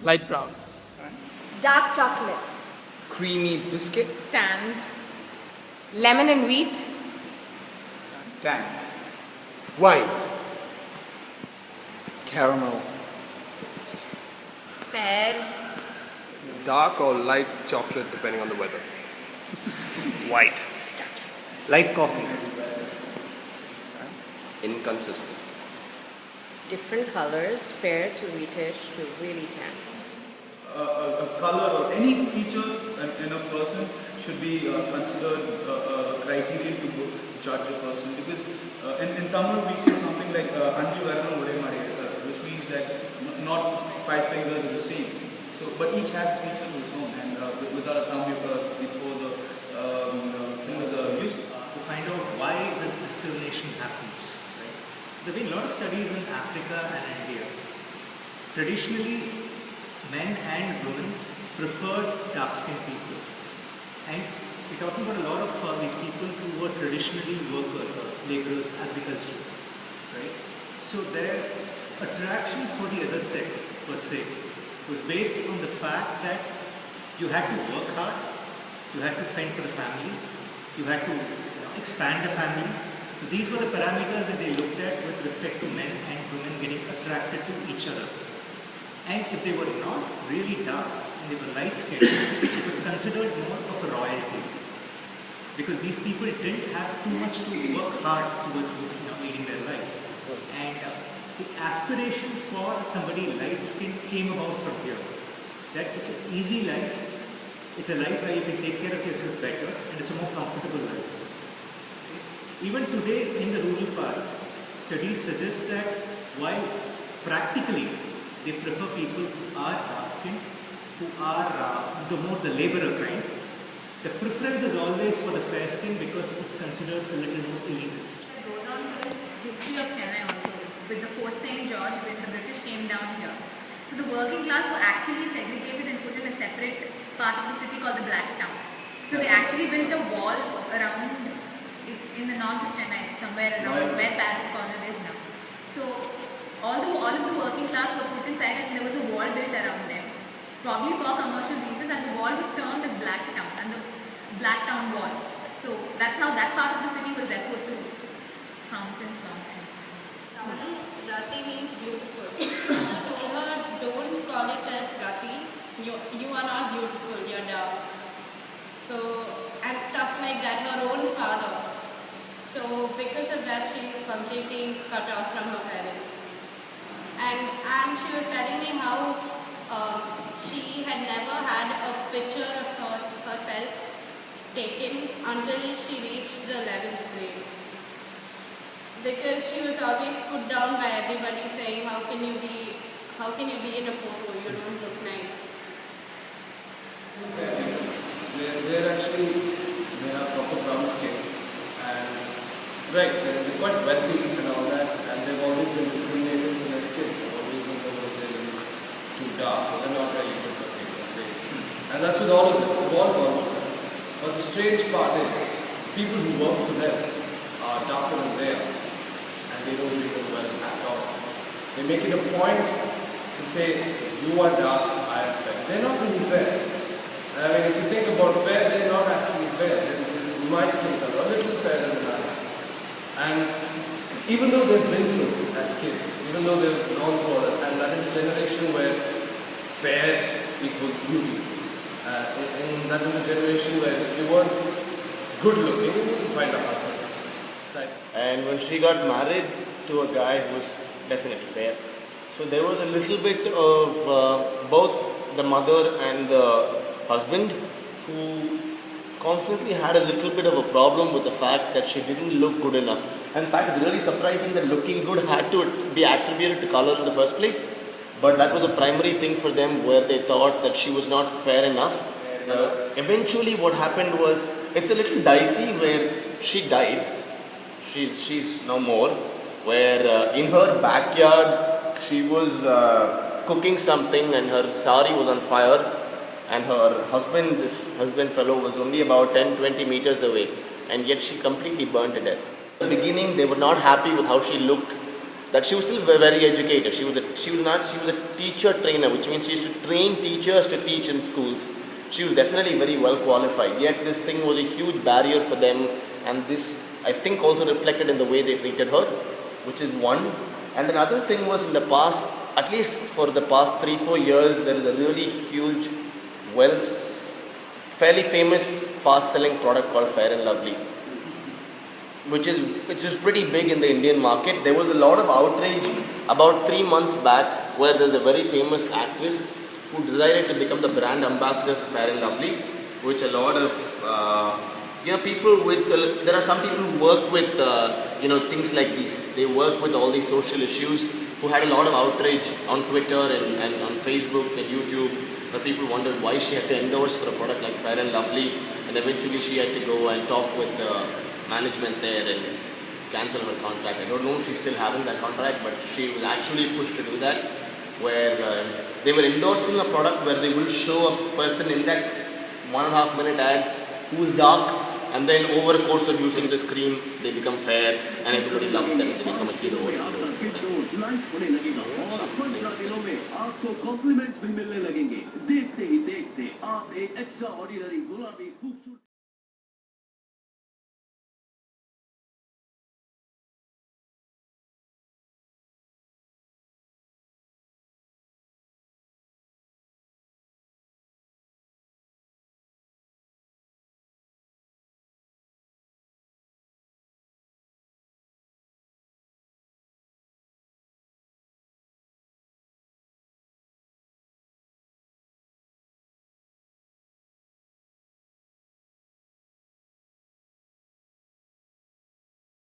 Light brown. Dark chocolate. Creamy biscuit. Tanned. Lemon and wheat. Tan. White. Caramel. Fair. Dark or light chocolate depending on the weather. White. Light coffee. Inconsistent. Different colors, fair to wheatish to really tan. A color or any feature in a person should be considered a criterion to judge a person, because in Tamil we say something like Anju Varanam Ore Mariyada, which means that not 5 fingers are the same. So, but each has a feature of its own, and without a thumb before the fingers are used. To find out why this discrimination happens. Right? There have been a lot of studies in Africa and India. Traditionally, men and women preferred dark-skinned people. And we're talking about a lot of these people who were traditionally workers or laborers, agriculturalists. Right? So their attraction for the other sex, per se, was based on the fact that you had to work hard, you had to fend for the family, you had to expand the family. So these were the parameters that they looked at with respect to men and women getting attracted to each other. And if they were not really dark and they were light skinned, it was considered more of a royalty. Because these people didn't have too much to work hard towards leading their life. And the aspiration for somebody light skinned came about from here. That it's an easy life, it's a life where you can take care of yourself better, and it's a more comfortable life. Even today in the rural parts, studies suggest that while practically they prefer people who are dark-skinned, who are the laborer kind, the preference is always for the fair skin because it's considered a little more elitist. It goes on to the history of Chennai also, with the Fort St. George when the British came down here. So the working class were actually segregated and put in a separate part of the city called the Black Town. So they actually built a wall around, it's in the north of Chennai, it's somewhere around where Paris Corner is now. So all of the working class were put inside and there was a wall built around them, probably for commercial reasons, and the wall was termed as Black Town, and the Black Town Wall. So that's how that part of the city was referred to from since long time. Rati means beautiful. I told her, don't call yourself Rati. You are not beautiful, you're dark. So, and stuff like that, her own father. So because of that, she completely cut off from her parents. And she was telling me how she had never had a picture of herself taken until she reached the 11th grade. Because she was always put down by everybody saying, how can you be in a photo, you don't look nice. They're actually, they have proper brown skin, and right, they're quite wealthy and all that, and they've always been discriminated for their skin. They've always been told that they're too dark, or they're not really good looking. And that's with all of them, they've all gone through that. But the strange part is, people who work for them are darker than they are, and they don't treat them well at all. They make it a point to say, you are dark, I am fair. They're not really fair. I mean, if you think about fair, they're not actually fair. They're my skin color, a little fairer than I am. And even though they've been through as kids, even though they've gone through all that, and that is a generation where fair equals beauty. And that was a generation where if you weren't good looking, you wouldn't find a husband. Right. And when she got married to a guy who was definitely fair, so there was a little bit of both the mother and the husband who constantly had a little bit of a problem with the fact that she didn't look good enough. And in fact, it's really surprising that looking good had to be attributed to color in the first place. But that was a primary thing for them, where they thought that she was not fair enough. Eventually what happened was, it's a little dicey where she died. She's no more. Where in her backyard, she was cooking something and her sari was on fire. And her husband, this husband fellow, was only about 10-20 meters away, and yet she completely burned to death. In the beginning, they were not happy with how she looked, that she was still very educated. She was a teacher trainer, which means she used to train teachers to teach in schools. She was definitely very well qualified. Yet this thing was a huge barrier for them, and this I think also reflected in the way they treated her, which is one. And another thing was in the past, at least for the past 3-4 years, there is a really huge, fairly famous, fast-selling product called Fair and Lovely, which is pretty big in the Indian market. There was a lot of outrage about 3 months back, where there's a very famous actress who decided to become the brand ambassador for Fair and Lovely, which a lot of people with there are some people who work with things like these. They work with all these social issues, who had a lot of outrage on Twitter and on Facebook and YouTube, where people wondered why she had to endorse for a product like Fair and Lovely, and eventually she had to go and talk with management there and cancel her contract. I don't know if she's still having that contract, but she was actually pushed to do that, where they were endorsing a product where they will show a person in that 1.5 minute ad who is dark, and then over the course of using this cream they become fair and everybody loves them, they become a hero. आपको compliments भी मिलने लगेंगे। देखते ही देखते आप एक extra ordinary गुलाबी खूबसूरत